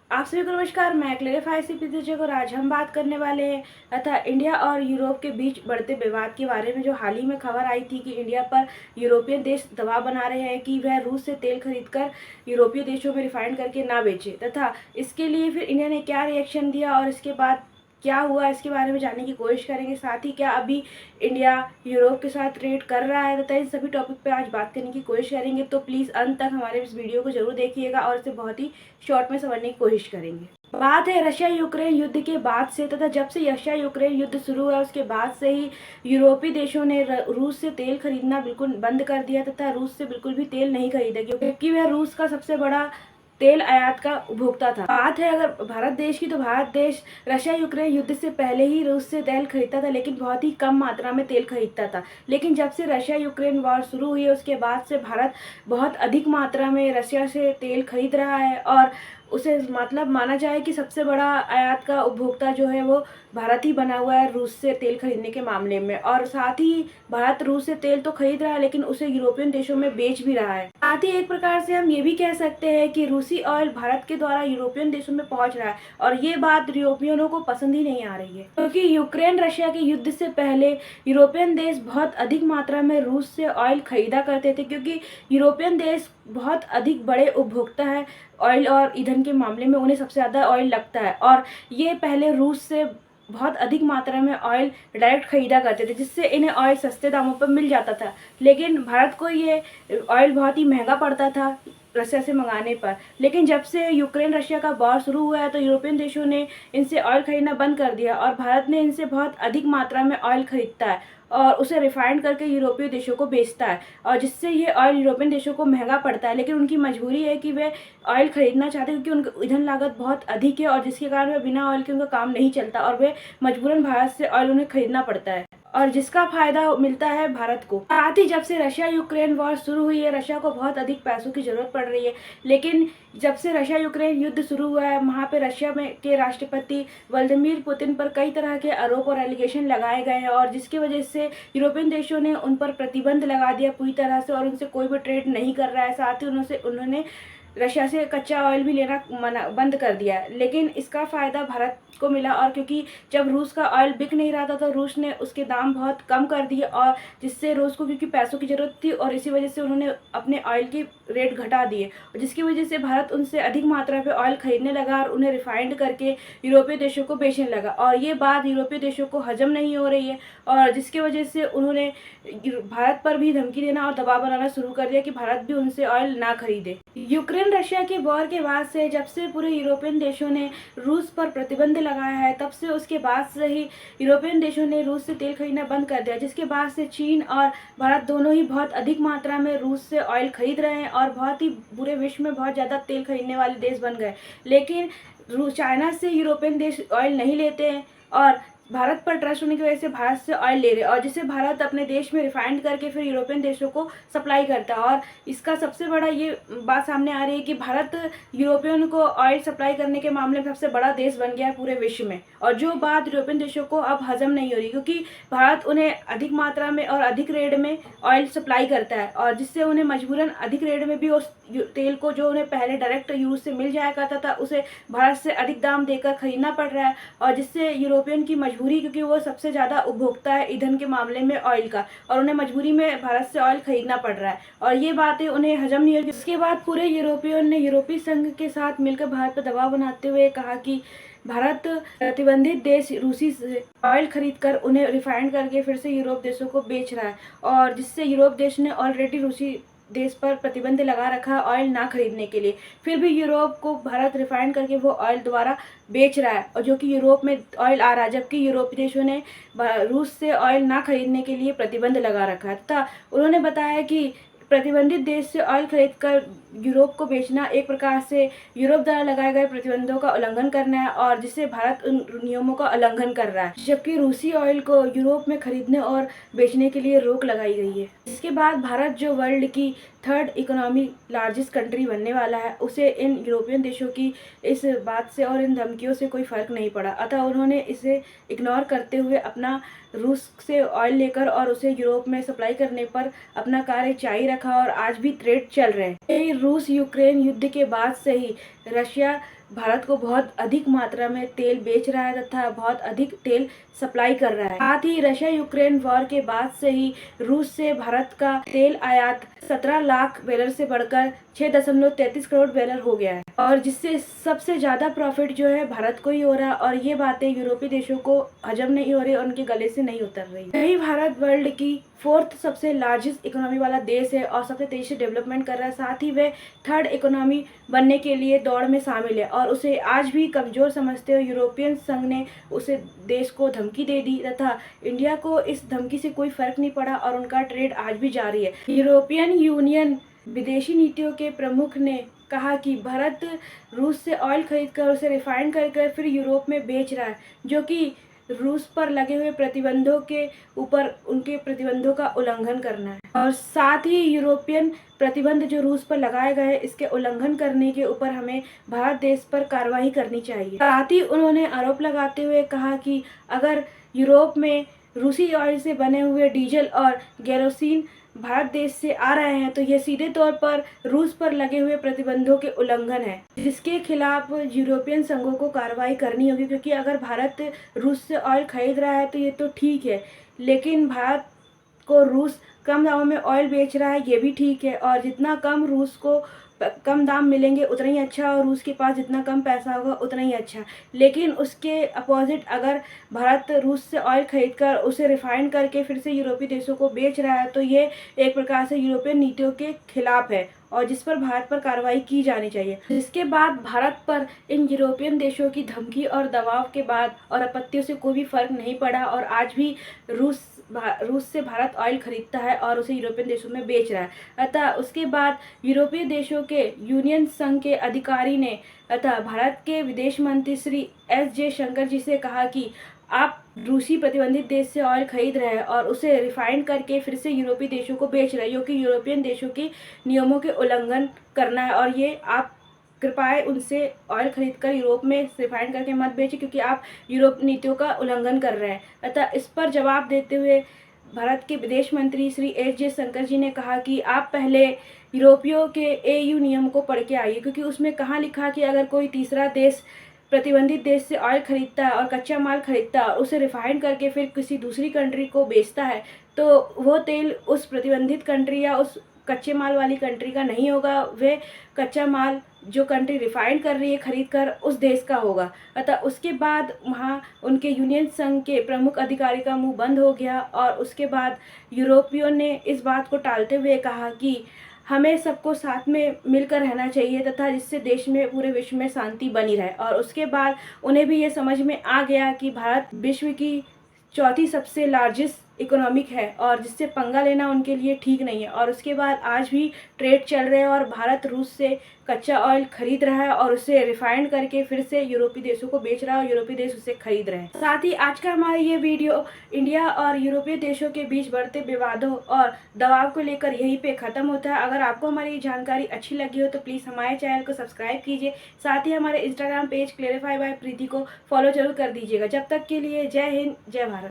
आप सभी को नमस्कार। मैं क्लेरिफाई सी पीछे और आज हम बात करने वाले हैं अतः इंडिया और यूरोप के बीच बढ़ते विवाद के बारे में। जो हाल ही में खबर आई थी कि इंडिया पर यूरोपियन देश दबाव बना रहे हैं कि वह रूस से तेल खरीदकर यूरोपीय देशों में रिफाइंड करके ना बेचे, तथा इसके लिए फिर इंडिया ने क्या रिएक्शन दिया और इसके बाद क्या हुआ, इसके बारे में जानने की कोशिश करेंगे। साथ ही क्या अभी इंडिया यूरोप के साथ ट्रेड कर रहा है, तथा इन सभी टॉपिक पे आज बात करने की कोशिश करेंगे। तो प्लीज़ अंत तक हमारे इस वीडियो को जरूर देखिएगा और इसे बहुत ही शॉर्ट में समझने की कोशिश करेंगे। बात है रशिया यूक्रेन युद्ध के बाद से, तथा जब से रशिया यूक्रेन युद्ध शुरू हुआ उसके बाद से ही यूरोपीय देशों ने रूस से तेल खरीदना बिल्कुल बंद कर दिया, तथा रूस से बिल्कुल भी तेल नहीं खरीदा, क्योंकि वह रूस का सबसे बड़ा तेल आयात का उपभोक्ता था। बात है अगर भारत देश की, तो भारत देश रशिया यूक्रेन युद्ध से पहले ही रूस से तेल खरीदता था, लेकिन बहुत ही कम मात्रा में तेल खरीदता था। लेकिन जब से रशिया यूक्रेन वॉर शुरू हुई है उसके बाद से भारत बहुत अधिक मात्रा में रशिया से तेल खरीद रहा है, और उसे मतलब माना जाए कि सबसे बड़ा आयात का उपभोक्ता जो है वो भारत ही बना हुआ है रूस से तेल खरीदने के मामले में। और साथ ही भारत रूस से तेल तो खरीद रहा है, लेकिन उसे यूरोपियन देशों में बेच भी रहा है। साथ ही एक प्रकार से हम ये भी कह सकते हैं कि रूसी ऑयल भारत के द्वारा यूरोपियन देशों में पहुंच रहा है, और ये बात यूरोपियनों को पसंद ही नहीं आ रही है, क्योंकि यूक्रेन रशिया के युद्ध से पहले यूरोपियन देश बहुत अधिक मात्रा में रूस से ऑयल खरीदा करते थे, क्योंकि यूरोपियन देश बहुत अधिक बड़े उपभोक्ता है ऑयल और ईंधन के मामले में। उन्हें सबसे ज़्यादा ऑयल लगता है, और ये पहले रूस से बहुत अधिक मात्रा में ऑयल डायरेक्ट खरीदा करते थे, जिससे इन्हें ऑयल सस्ते दामों पर मिल जाता था। लेकिन भारत को ये ऑयल बहुत ही महंगा पड़ता था रशिया से मंगाने पर। लेकिन जब से यूक्रेन रशिया का वॉर शुरू हुआ है तो यूरोपियन देशों ने इनसे ऑयल खरीदना बंद कर दिया, और भारत ने इनसे बहुत अधिक मात्रा में ऑयल खरीदता है और उसे रिफाइंड करके यूरोपीय देशों को बेचता है, और जिससे ये ऑयल यूरोपियन देशों को महंगा पड़ता है। लेकिन उनकी मजबूरी है कि वे ऑयल खरीदना चाहते हैं, क्योंकि उनकी ईंधन लागत बहुत अधिक है, और जिसके कारण वे बिना ऑयल के उनका काम नहीं चलता, और वे मजबूरन भारत से ऑयल उन्हें खरीदना पड़ता है, और जिसका फायदा मिलता है भारत को। साथ ही जब से रशिया यूक्रेन वॉर शुरू हुई है रशिया को बहुत अधिक पैसों की जरूरत पड़ रही है। लेकिन जब से रशिया यूक्रेन युद्ध शुरू हुआ है वहाँ पे रशिया में के राष्ट्रपति व्लादिमीर पुतिन पर कई तरह के आरोप और एलिगेशन लगाए गए हैं, और जिसकी वजह से यूरोपियन देशों ने उन पर प्रतिबंध लगा दिया पूरी तरह से, और उनसे कोई भी ट्रेड नहीं कर रहा है। साथ ही उन्होंने रशिया से कच्चा ऑयल भी लेना बंद कर दिया है। लेकिन इसका फ़ायदा भारत को मिला, और क्योंकि जब रूस का ऑयल बिक नहीं रहा था तो रूस ने उसके दाम बहुत कम कर दिए, और जिससे रूस को क्योंकि पैसों की ज़रूरत थी, और इसी वजह से उन्होंने अपने ऑयल की रेट घटा दिए, और जिसकी वजह से भारत उनसे अधिक मात्रा में ऑयल खरीदने लगा और उन्हें रिफाइंड करके यूरोपीय देशों को बेचने लगा। और ये बात यूरोपीय देशों को हजम नहीं हो रही है, और जिसकी वजह से उन्होंने भारत पर भी धमकी देना और दबाव बनाना शुरू कर दिया कि भारत भी उनसे ऑयल ना खरीदे। यूक्रेन रशिया के वॉर के बाद से जब से पूरे यूरोपियन देशों ने रूस पर प्रतिबंध लगाया है, तब से उसके बाद से ही यूरोपियन देशों ने रूस से तेल खरीदना बंद कर दिया, जिसके बाद से चीन और भारत दोनों ही बहुत अधिक मात्रा में रूस से ऑयल खरीद रहे हैं, और बहुत ही पूरे विश्व में बहुत ज़्यादा तेल खरीदने वाले देश बन गए। लेकिन चाइना से यूरोपियन देश ऑयल नहीं लेते हैं, और भारत पर ट्रस्ट होने की वजह से भारत से ऑयल ले रहे हैं, और जिसे भारत अपने देश में रिफाइंड करके फिर यूरोपियन देशों को सप्लाई करता है। और इसका सबसे बड़ा ये बात सामने आ रही है कि भारत यूरोपियन को ऑयल सप्लाई करने के मामले में सबसे बड़ा देश बन गया है पूरे विश्व में, और जो बात यूरोपियन देशों को अब हजम नहीं हो रही, क्योंकि भारत उन्हें अधिक मात्रा में और अधिक रेट में ऑयल सप्लाई करता है, और जिससे उन्हें मजबूरन अधिक रेट में भी उस तेल को जो उन्हें पहले डायरेक्ट यूज से मिल जाया करता था उसे भारत से अधिक दाम देकर खरीदना पड़ रहा है, और जिससे यूरोपियन की मजबूरी, क्योंकि वो सबसे ज़्यादा उपभोक्ता है ईंधन के मामले में ऑयल का, और उन्हें मजबूरी में भारत से ऑयल खरीदना पड़ रहा है, और ये बातें उन्हें हजम नहीं होगी। इसके बाद पूरे यूरोपियन ने यूरोपीय संघ के साथ मिलकर भारत पर दबाव बनाते हुए कहा कि भारत प्रतिबंधित देश रूसी से ऑयल खरीदकर उन्हें रिफाइंड करके फिर से यूरोप देशों को बेच रहा है, और जिससे यूरोप देश ने ऑलरेडी रूसी देश पर प्रतिबंध लगा रखा ऑयल ना खरीदने के लिए, फिर भी यूरोप को भारत रिफाइंड करके वो ऑयल दोबारा बेच रहा है, और जो कि यूरोप में ऑयल आ रहा है, जबकि यूरोपीय देशों ने रूस से ऑयल ना खरीदने के लिए प्रतिबंध लगा रखा है। तथा उन्होंने बताया कि प्रतिबंधित देश से ऑयल खरीदकर यूरोप को बेचना एक प्रकार से यूरोप द्वारा लगाए गए प्रतिबंधों का उल्लंघन करना है, और जिससे भारत उन नियमों का उल्लंघन कर रहा है, जबकि रूसी ऑयल को यूरोप में खरीदने और बेचने के लिए रोक लगाई गई है। इसके बाद भारत जो वर्ल्ड की थर्ड इकोनॉमी लार्जेस्ट कंट्री बनने वाला है, उसे इन यूरोपियन देशों की इस बात से और इन धमकियों से कोई फर्क नहीं पड़ा, अतः उन्होंने इसे इग्नोर करते हुए अपना रूस से ऑयल लेकर और उसे यूरोप में सप्लाई करने पर अपना कार्य जारी रखा, और आज भी ट्रेड चल रहे हैं। रूस यूक्रेन युद्ध के बाद से ही रशिया भारत को बहुत अधिक मात्रा में तेल बेच रहा है तथा बहुत अधिक तेल सप्लाई कर रहा है। साथ ही रशिया यूक्रेन वॉर के बाद से ही रूस से भारत का तेल आयात 17 लाख बैरल से बढ़कर 6.33 करोड़ बैरल हो गया है, और जिससे सबसे ज्यादा प्रॉफिट जो है भारत को ही हो रहा है। और ये बातें यूरोपीय देशों को हजम नहीं हो रही, उनके गले से नहीं उतर रही। यही भारत वर्ल्ड की 4th सबसे लार्जेस्ट इकोनॉमी वाला देश है और सबसे तेजी से डेवलपमेंट कर रहा है। साथ ही वह 3rd इकोनॉमी बनने के लिए दौड़ में शामिल है, और उसे आज भी कमजोर समझते हुए यूरोपियन संघ ने उसे देश को धमकी दे दी तथा इंडिया को इस धमकी से कोई फर्क नहीं पड़ा और उनका ट्रेड आज भी जारी है। यूरोपियन यूनियन विदेशी नीतियों के प्रमुख ने कहा कि भारत रूस से ऑयल खरीदकर उसे रिफाइन कर फिर यूरोप में बेच रहा है, जो कि रूस पर लगे हुए प्रतिबंधों के ऊपर उनके प्रतिबंधों का उल्लंघन करना है। और साथ ही यूरोपियन प्रतिबंध जो रूस पर लगाए गए इसके उल्लंघन करने के ऊपर हमें भारत देश पर कार्रवाई करनी चाहिए। साथ ही उन्होंने आरोप लगाते हुए कहा कि अगर यूरोप में रूसी ऑयल से बने हुए डीजल और केरोसिन भारत देश से आ रहे हैं तो यह सीधे तौर पर रूस पर लगे हुए प्रतिबंधों के उल्लंघन है, जिसके खिलाफ यूरोपियन संघों को कार्रवाई करनी होगी। क्योंकि अगर भारत रूस से ऑयल खरीद रहा है तो ये तो ठीक है, लेकिन भारत को रूस कम दामों में ऑयल बेच रहा है ये भी ठीक है, और जितना कम रूस को कम दाम मिलेंगे उतना ही अच्छा, और रूस के पास जितना कम पैसा होगा उतना ही अच्छा। लेकिन उसके अपोजिट अगर भारत रूस से ऑयल खरीदकर उसे रिफाइन करके फिर से यूरोपीय देशों को बेच रहा है तो ये एक प्रकार से यूरोपियन नीतियों के खिलाफ है और जिस पर भारत पर कार्रवाई की जानी चाहिए। जिसके बाद भारत पर इन यूरोपियन देशों की धमकी और दबाव के बाद और आपत्तियों से कोई भी फर्क नहीं पड़ा, और आज भी रूस से भारत ऑयल खरीदता है और उसे यूरोपियन देशों में बेच रहा है। अतः उसके बाद यूरोपीय देशों के यूनियन संघ के अधिकारी ने अतः भारत के विदेश मंत्री श्री एस जयशंकर जी से कहा कि आप रूसी प्रतिबंधित देश से ऑयल खरीद रहे हैं और उसे रिफाइन करके फिर से यूरोपीय देशों को बेच रहे हैं, जो कि यूरोपियन देशों के नियमों के उल्लंघन करना है। और ये आप कृपया उनसे ऑयल खरीदकर यूरोप में रिफाइन करके मत बेचें, क्योंकि आप यूरोप नीतियों का उल्लंघन कर रहे हैं। अतः इस पर जवाब देते हुए भारत के विदेश मंत्री श्री एस जयशंकर जी ने कहा कि आप पहले यूरोपियों के एयू नियम को पढ़ के आइए, क्योंकि उसमें कहाँ लिखा कि अगर कोई तीसरा देश प्रतिबंधित देश से ऑयल खरीदता है और कच्चा माल खरीदता है और उसे रिफाइन करके फिर किसी दूसरी कंट्री को बेचता है तो वो तेल उस प्रतिबंधित कंट्री या उस कच्चे माल वाली कंट्री का नहीं होगा, वे कच्चा माल जो कंट्री रिफाइन कर रही है खरीद कर उस देश का होगा। अतः उसके बाद वहाँ उनके यूनियन संघ के प्रमुख अधिकारी का मुंह बंद हो गया, और उसके बाद यूरोपियों ने इस बात को टालते हुए कहा कि हमें सबको साथ में मिलकर रहना चाहिए तथा जिससे देश में पूरे विश्व में शांति बनी रहे। और उसके बाद उन्हें भी ये समझ में आ गया कि भारत विश्व की 4थी सबसे लार्जेस्ट इकोनॉमिक है और जिससे पंगा लेना उनके लिए ठीक नहीं है। और उसके बाद आज भी ट्रेड चल रहे हैं और भारत रूस से कच्चा ऑयल खरीद रहा है और उसे रिफाइंड करके फिर से यूरोपीय देशों को बेच रहा है और यूरोपीय देश उसे खरीद रहे हैं। साथ ही आज का हमारा ये वीडियो इंडिया और यूरोपीय देशों के बीच बढ़ते विवादों और दबाव को लेकर यहीं पे ख़त्म होता है। अगर आपको हमारी जानकारी अच्छी लगी हो तो प्लीज़ हमारे चैनल को सब्सक्राइब कीजिए। साथ ही हमारे इंस्टाग्राम पेज क्लेरिफाई बाय प्रीति को फॉलो जरूर कर दीजिएगा। जब तक के लिए जय हिंद, जय भारत।